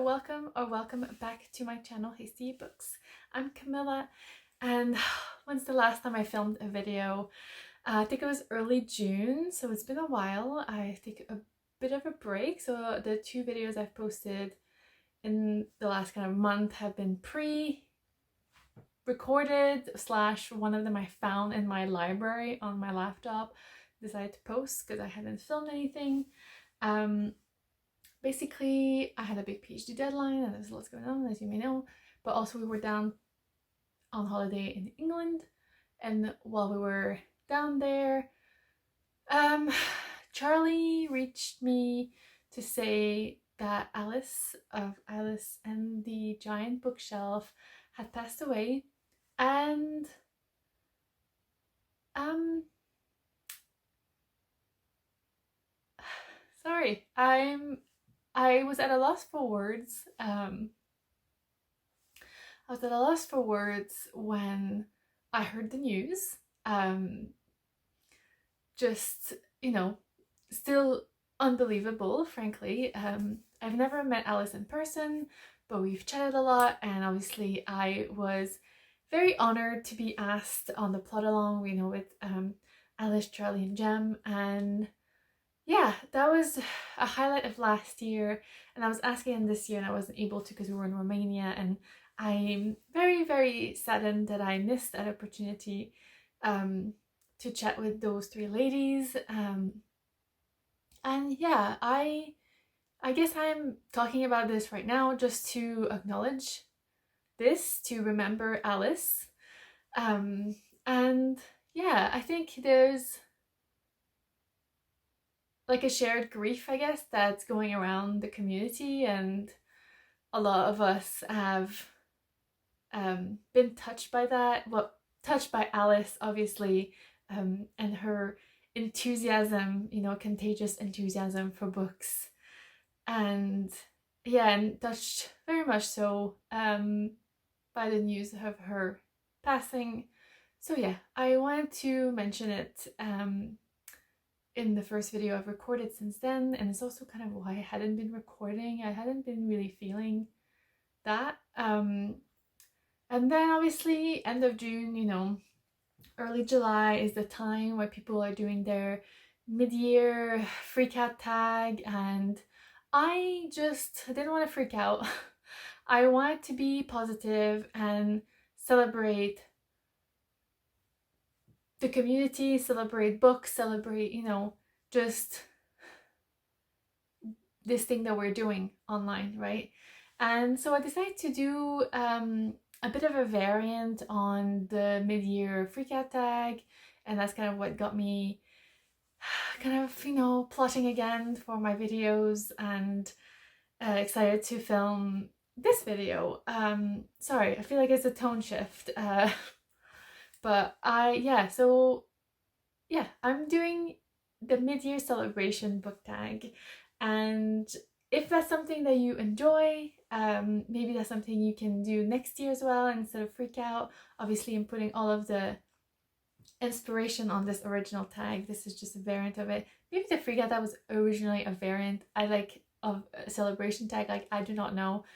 welcome back to my channel, Hasty Books. I'm Camilla, and when's the last time I filmed a video? I think it was early June, so it's been a while. I take a bit of a break, so the two videos I've posted in the last kind of month have been pre-recorded / one of them I found in my library on my laptop, decided to post because I hadn't filmed anything. Basically, I had a big PhD deadline and there's lots going on, as you may know, but also we were down on holiday in England, and while we were down there, Charlie reached me to say that Alice of Alice and the Giant Bookshelf had passed away, and sorry, I was at a loss for words. I was at a loss for words when I heard the news. Just, you know, still unbelievable, frankly. I've never met Alice in person, but we've chatted a lot, and obviously I was very honored to be asked on the plot along, you know, with Alice, Charlie and Jem, and yeah, that was a highlight of last year, and I was asking him this year and I wasn't able to because we were in Romania, and I'm very, very saddened that I missed that opportunity to chat with those three ladies. And yeah, I guess I'm talking about this right now just to acknowledge this, to remember Alice. And yeah, I think there's like a shared grief, I guess, that's going around the community, and a lot of us have been touched by that. Well, touched by Alice, obviously, and her enthusiasm, you know, contagious enthusiasm for books, and yeah, and touched very much so by the news of her passing. So yeah, I wanted to mention it in the first video I've recorded since then, and it's also kind of why I hadn't been recording. I hadn't been really feeling that. And then obviously end of June, you know, early July is the time where people are doing their mid-year freak out tag, and I just didn't want to freak out. I wanted to be positive and celebrate the community, celebrate books, celebrate, you know, just this thing that we're doing online, right? And so I decided to do a bit of a variant on the mid-year freakout tag, and that's kind of what got me kind of, you know, plotting again for my videos, and excited to film this video. Sorry, I feel like it's a tone shift. But so yeah, I'm doing the mid-year celebration book tag, and if that's something that you enjoy, maybe that's something you can do next year as well instead of freak out. Obviously, I'm putting all of the inspiration on this original tag. This is just a variant of it. Maybe the freak out that was originally a variant, I like, of a celebration tag, like, I do not know.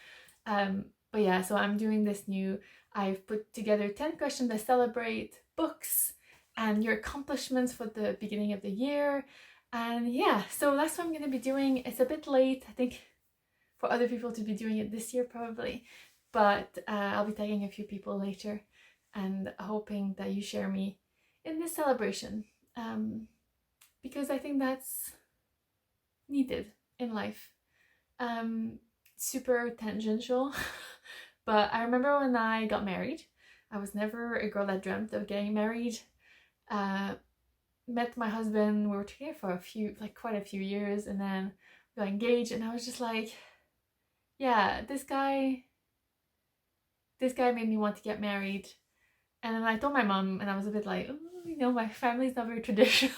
But yeah, so I'm doing this new. I've put together 10 questions that celebrate books and your accomplishments for the beginning of the year. And yeah, so that's what I'm going to be doing. It's a bit late, I think, for other people to be doing it this year probably, but I'll be tagging a few people later and hoping that you share me in this celebration, because I think that's needed in life. Super tangential, but I remember when I got married, I was never a girl that dreamt of getting married. Met my husband, we were together for quite a few years, and then we got engaged, and I was just like, yeah, this guy made me want to get married. And then I told my mom, and I was a bit like, oh, you know, my family's not very traditional.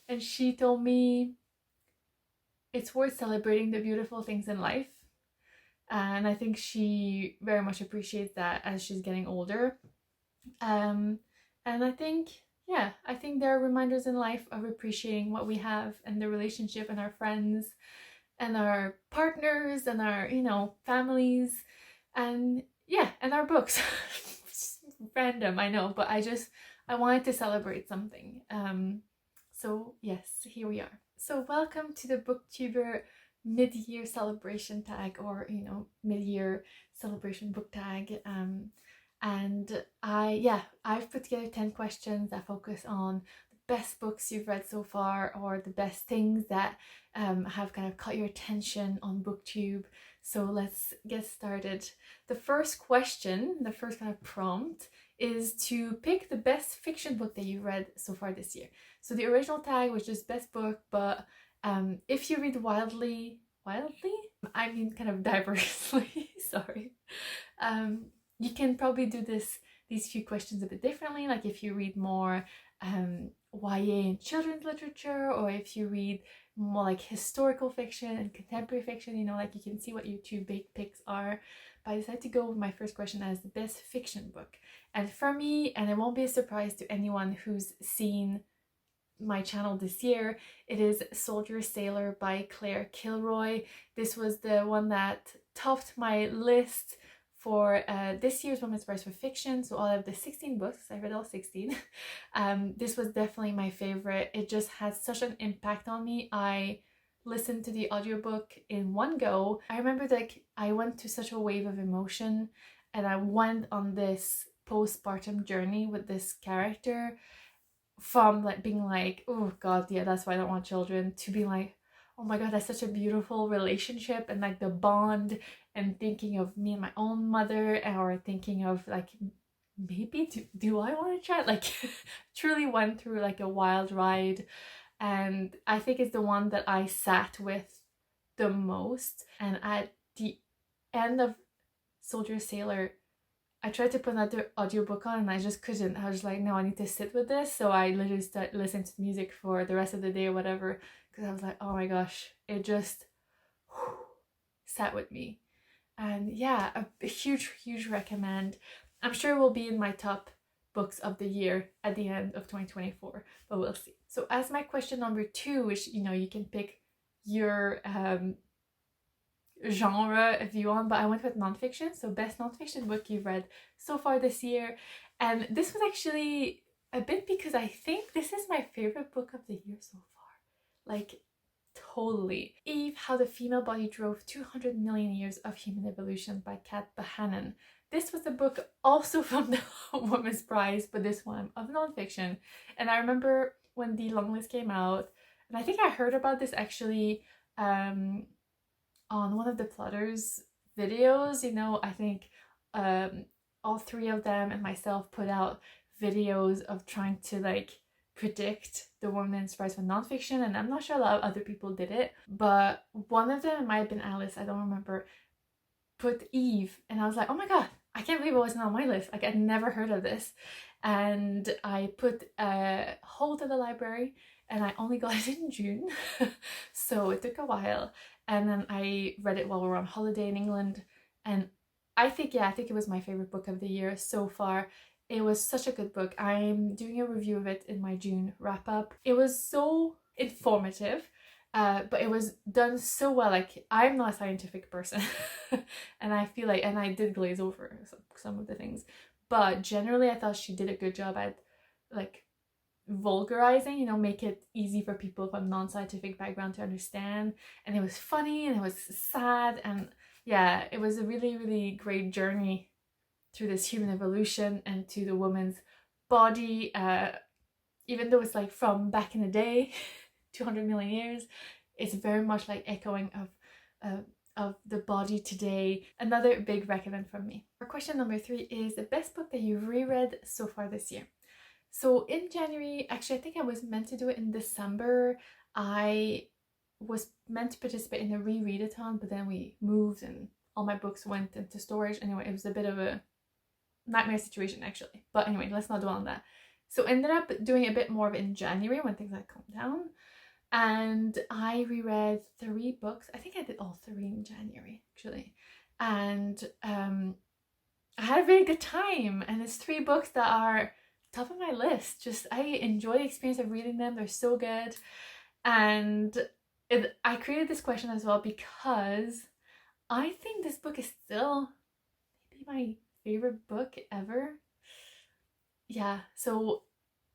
And she told me it's worth celebrating the beautiful things in life. And I think she very much appreciates that as she's getting older. And I think, yeah, I think there are reminders in life of appreciating what we have and the relationship and our friends. and our partners and our, you know, families, and yeah, and our books. Random, I know, but I wanted to celebrate something. So yes, here we are. So welcome to the Booktuber mid-year celebration tag, or, you know, mid-year celebration book tag. And I've put together 10 questions that focus on the best books you've read so far, or the best things that have kind of caught your attention on Booktube. So let's get started. The first question, the first kind of prompt, is to pick the best fiction book that you've read so far this year. So the original tag was just best book, but if you read wildly, I mean kind of diversely, sorry, you can probably do these few questions a bit differently. Like if you read more YA and children's literature, or if you read more like historical fiction and contemporary fiction, you know, like you can see what your two big picks are. But I decided to go with my first question as the best fiction book. And for me, and it won't be a surprise to anyone who's seen my channel this year, it is Soldier Sailor by Claire Kilroy. This was the one that topped my list for this year's Women's Prize for Fiction. So all of the 16 books, I read all 16. This was definitely my favorite. It just had such an impact on me. I listened to the audiobook in one go. I remember like I went to such a wave of emotion, and I went on this postpartum journey with this character, from like being like, oh god, yeah, that's why I don't want children, to be like, oh my god, that's such a beautiful relationship, and like the bond, and thinking of me and my own mother, or thinking of like, maybe do I want to try, like truly went through like a wild ride. And I think it's the one that I sat with the most. And at the end of Soldier Sailor, I tried to put another audiobook on and I just couldn't. I was like, no, I need to sit with this. So I literally started listening to music for the rest of the day or whatever, because I was like, oh my gosh, it just sat with me. And yeah, a huge recommend. I'm sure it will be in my top books of the year at the end of 2024, but we'll see. So as my question number 2, which, you know, you can pick your genre if you want, but I went with nonfiction. So best nonfiction book you've read so far this year. And this was actually a bit because I think this is my favorite book of the year so far. Like, totally. Eve, How the Female Body Drove 200 Million Years of Human Evolution by Cat Bohannon. This was a book also from the Women's Prize, but this one of nonfiction. And I remember when the longlist came out, and I think I heard about this actually on one of the plotters videos. You know, I think all three of them and myself put out videos of trying to like predict the Women's Prize for nonfiction, and I'm not sure a lot of other people did it, but one of them, it might have been Alice, I don't remember, put Eve, and I was like, oh my god, I can't believe it wasn't on my list. Like, I'd never heard of this. And I put a hold at the library, and I only got it in June, so it took a while. And then I read it while we were on holiday in England, and I think it was my favorite book of the year so far. It was such a good book. I'm doing a review of it in my June wrap up. It was so informative, but it was done so well. Like, I'm not a scientific person, and I feel like, and I did glaze over some of the things, but generally I thought she did a good job at like vulgarizing, you know, make it easy for people from non-scientific background to understand. And it was funny, and it was sad, and yeah, it was a really great journey through this human evolution and to the woman's body, even though it's like from back in the day, 200 million years, it's very much like echoing of the body today. Another big recommend from me. Our question number 3 is the best book that you've reread so far this year. So in January, actually I think I was meant to do it in December. I was meant to participate in a rereadathon, but then we moved and all my books went into storage. Anyway, it was a bit of a nightmare situation actually, but anyway, let's not dwell on that. So ended up doing a bit more of it in January when things had calmed down, and I reread 3 books. I think I did all 3 in January actually, and I had a really good time. And it's 3 books that are top of my list. Just, I enjoy the experience of reading them. They're so good. And I created this question as well because I think this book is still maybe my favorite book ever. Yeah, so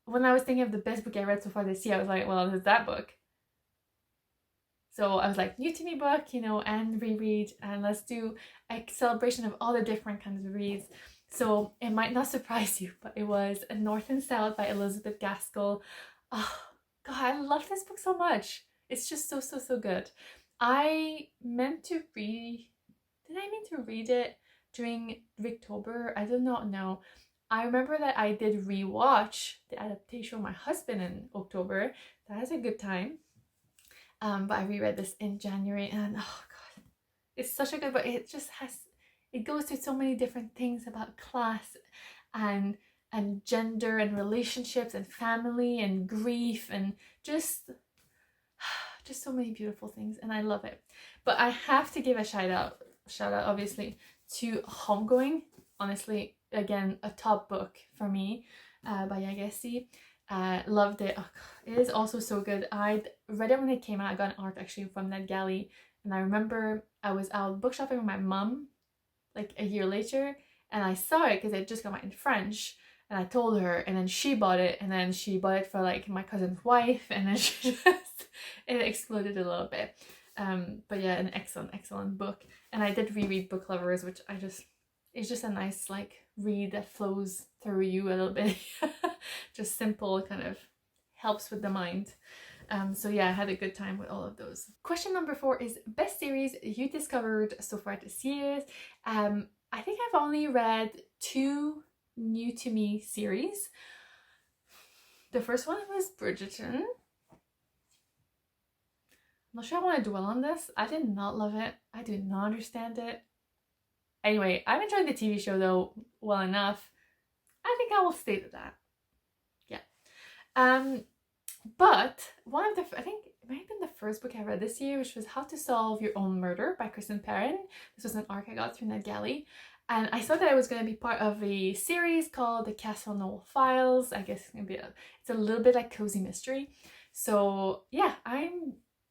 when I was thinking of the best book I read so far this year, I was like, well, there's that book. So I was like, new to me book, you know, and reread, and let's do a celebration of all the different kinds of reads. So it might not surprise you, but it was A North and South by Elizabeth Gaskell. Oh, God, I love this book so much. It's just so, so, so good. I meant to read, did I mean to read it during October? I do not know. I remember that I did rewatch the adaptation with my husband in October. That was a good time. But I reread this in January, and oh God, it's such a good book. It just has, it goes through so many different things about class and gender and relationships and family and grief and just so many beautiful things, and I love it. But I have to give a shout out obviously to Homegoing. Honestly, again, a top book for me, by Yaa Gyasi. Loved it. Oh, it is also so good. I read it when it came out. I got an art actually from that galley, and I remember I was out book shopping with my mum like a year later, and I saw it because it just came out in French, and I told her, and then she bought it, and then she bought it for like my cousin's wife, and then she just, it exploded a little bit. But yeah, an excellent book. And I did reread Book Lovers, which it's just a nice like read that flows through you a little bit. Just simple, kind of helps with the mind. So yeah, I had a good time with all of those. Question number 4 is best series you discovered so far this year. I think I've only read 2 new to me series. The first one was Bridgerton. I'm not sure I want to dwell on this. I did not love it. I do not understand it. Anyway, I've enjoyed the TV show though well enough. I think I will state that. Yeah. But one of the, I think it might have been the first book I read this year, which was How to Solve Your Own Murder by Kristen Perrin. This was an arc I got through NetGalley. And I thought that it was going to be part of a series called the Castle Knoll Files. I guess it's going to be it's a little bit like cozy mystery. So yeah, I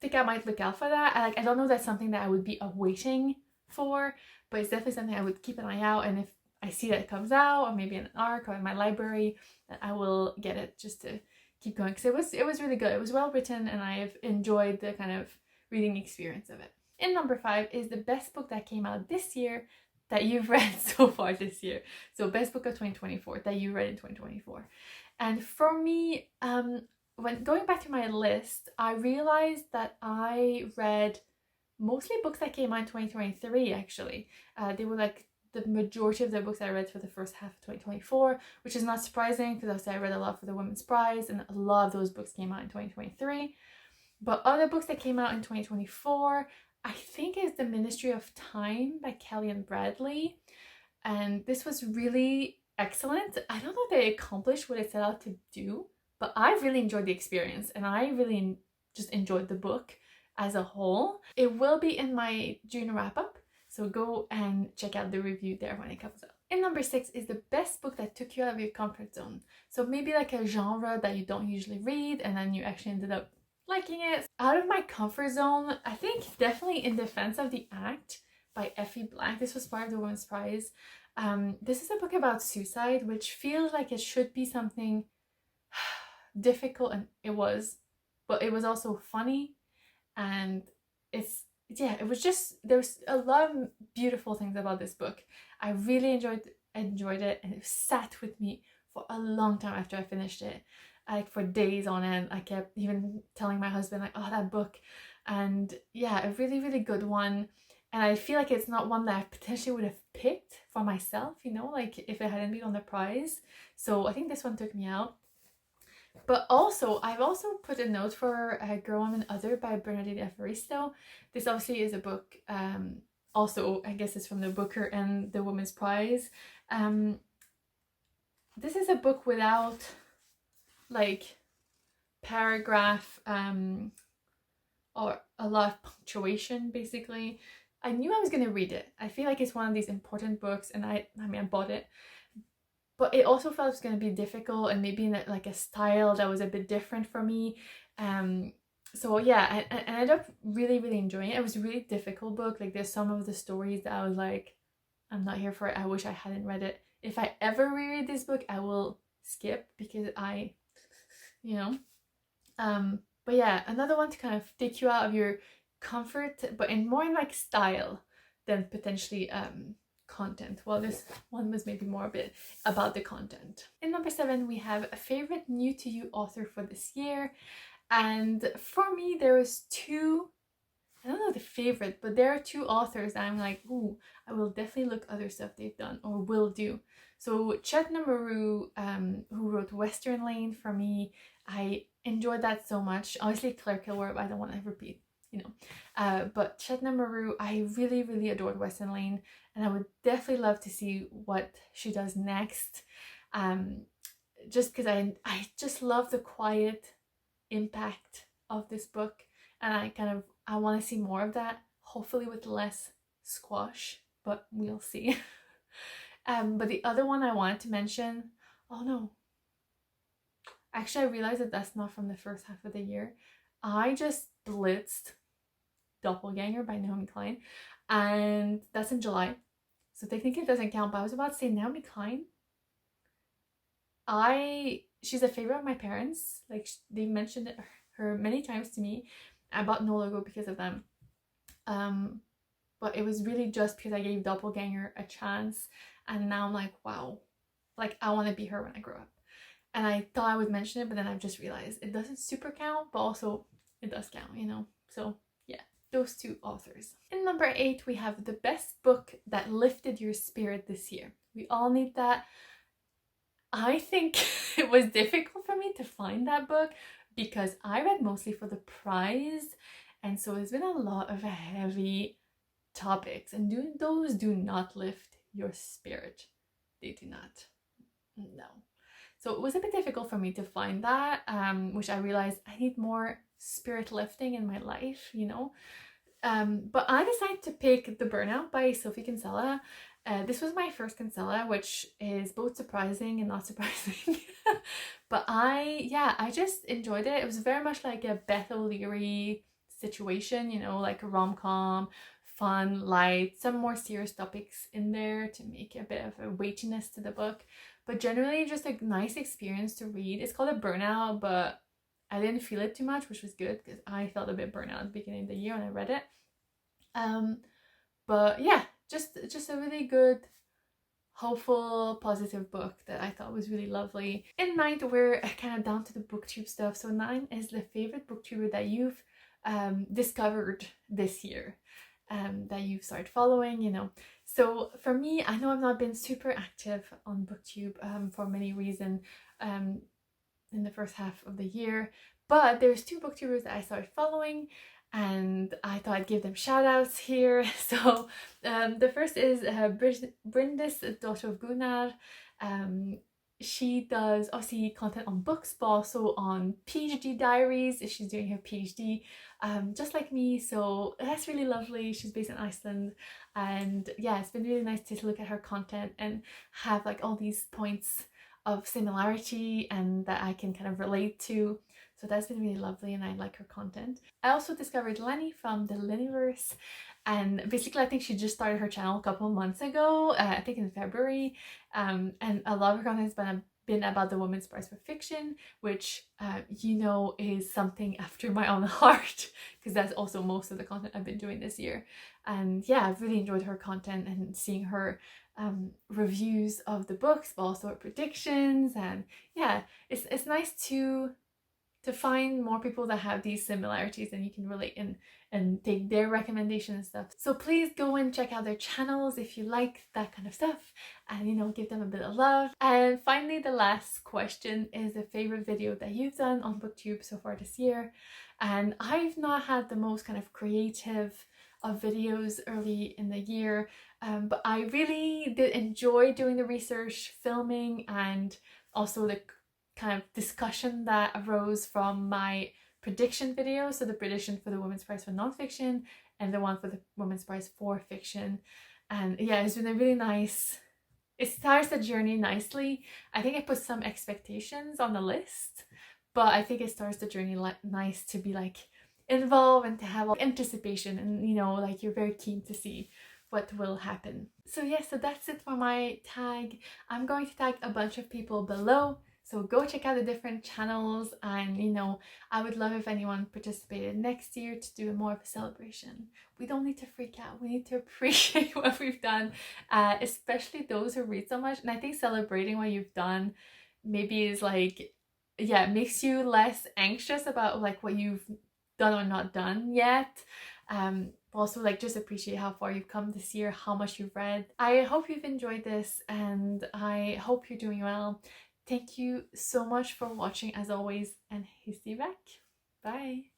think I might look out for that. I don't know if that's something that I would be awaiting for, but it's definitely something I would keep an eye out. And if I see that it comes out, or maybe in an arc or in my library, then I will get it just to keep going, because it was really good. It was well written, and I've enjoyed the kind of reading experience of it. In number 5 is the best book that came out this year that you've read so far this year. So best book of 2024 that you read in 2024. And for me, when going back to my list, I realized that I read mostly books that came out in 2023 actually. They were like the majority of the books I read for the first half of 2024, which is not surprising because obviously I read a lot for the Women's Prize, and a lot of those books came out in 2023. But other books that came out in 2024, I think, is The Ministry of Time by Kaliane Bradley. And this was really excellent. I don't know if they accomplished what it set out to do, but I really enjoyed the experience, and I really just enjoyed the book as a whole. It will be in my June wrap-up, so go and check out the review there when it comes out. In number 6 is the best book that took you out of your comfort zone. So maybe like a genre that you don't usually read, and then you actually ended up liking it. Out of my comfort zone, I think definitely In Defense of the Act by Effie Black. This was part of the Women's Prize. This is a book about suicide, which feels like it should be something difficult, and it was, but it was also funny, and it was just, there's a lot of beautiful things about this book. I really enjoyed it, and it sat with me for a long time after I finished it, like for days on end. I kept even telling my husband like, oh, that book. And yeah, a really, really good one. And I feel like it's not one that I potentially would have picked for myself, you know, like if it hadn't been on the prize. So I think this one took me out. But also, I've also put a note for Girl, Woman, Other by Bernardine Evaristo. This obviously is a book, also I guess it's from the Booker and the Women's Prize. This is a book without like paragraph or a lot of punctuation, basically. I knew I was going to read it. I feel like it's one of these important books, and I bought it. But it also felt it was going to be difficult, and maybe in like a style that was a bit different for me. So yeah, I ended up really enjoying it. It was a really difficult book. Like there's some of the stories that I was like, I'm not here for it. I wish I hadn't read it. If I ever reread this book, I will skip because I, you know. But yeah, another one to kind of take you out of your comfort, but in more in like style than potentially content. Well, this one was maybe more a bit about the content. In number 7, we have a favorite new to you author for this year. And for me, there was two, I don't know the favorite, but there are two authors that I'm like, ooh, I will definitely look other stuff they've done or will do. So Chetna Maroo, who wrote Western Lane, for me, I enjoyed that so much. Obviously Claire Kilroy, I don't want to repeat, you know. But Chetna Maroo, I really adored Western Lane, and I would definitely love to see what she does next. Just because I just love the quiet impact of this book, and I want to see more of that, hopefully with less squash, but we'll see. But the other one I wanted to mention, oh no, actually I realized that that's not from the first half of the year. I just blitzed Doppelganger by Naomi Klein, and that's in July, so technically it doesn't count, but I was about to say Naomi Klein, she's a favorite of my parents. Like they mentioned her many times to me. I bought No Logo because of them. But it was really just because I gave Doppelganger a chance, and now I'm like, wow, like I want to be her when I grow up. And I thought I would mention it, but then I've just realized it doesn't super count, but also it does count, you know. So yeah, those two authors. In number 8, we have the best book that lifted your spirit this year. We all need that. I think it was difficult for me to find that book because I read mostly for the prize, and so there's been a lot of heavy topics, and those do not lift your spirit. They do not. No. So it was a bit difficult for me to find that, which I realized I need more spirit lifting in my life, you know. But I decided to pick The Burnout by Sophie Kinsella. This was my first Kinsella, which is both surprising and not surprising. But I just enjoyed it. It was very much like a Beth O'Leary situation, you know, like a rom-com, fun, light, some more serious topics in there to make a bit of a weightiness to the book. But generally just a nice experience to read. It's called a Burnout, but I didn't feel it too much, which was good because I felt a bit burnout at the beginning of the year when I read it. But yeah, just a really good, hopeful, positive book that I thought was really lovely. In 9th, we're kind of down to the booktube stuff. So 9 is the favorite booktuber that you've discovered this year, that you've started following, you know. So for me, I know I've not been super active on booktube for many reasons in the first half of the year, but there's 2 booktubers that I started following, and I thought I'd give them shout outs here. So the first is Brindis, daughter of Gunnar. She does obviously content on books, but also on PhD diaries. She's doing her PhD just like me, so that's really lovely. She's based in Iceland, and yeah, it's been really nice to look at her content and have like all these points of similarity and that I can kind of relate to. So that's been really lovely, and I like her content. I also discovered Lenny from the Lennyverse, and basically I think she just started her channel a couple of months ago, I think in February, and a lot of her content has been about the Women's Prize for Fiction, which you know is something after my own heart, because that's also most of the content I've been doing this year. And yeah, I've really enjoyed her content and seeing her reviews of the books, but also her predictions. And yeah, it's nice to find more people that have these similarities and you can relate and take their recommendations and stuff. So please go and check out their channels if you like that kind of stuff, and you know, give them a bit of love. And finally, the last question is a favorite video that you've done on Booktube so far this year. And I've not had the most kind of creative of videos early in the year, but I really did enjoy doing the research, filming, and also the kind of discussion that arose from my prediction video. So the prediction for the Women's Prize for Nonfiction and the one for the Women's Prize for Fiction. And yeah, it's been a really nice, it starts the journey nicely. I think I put some expectations on the list, but I think it starts the journey nice to be like, involved and to have anticipation, and you know, like you're very keen to see what will happen. So yeah, so that's it for my tag. I'm going to tag a bunch of people below, so go check out the different channels, and you know, I would love if anyone participated next year to do more of a celebration. We don't need to freak out, we need to appreciate what we've done, especially those who read so much. And I think celebrating what you've done maybe is like, yeah, it makes you less anxious about like what you've done or not done yet. Also like just appreciate how far you've come this year, how much you've read. I hope you've enjoyed this, and I hope you're doing well. Thank you so much for watching as always, and see you back. Bye.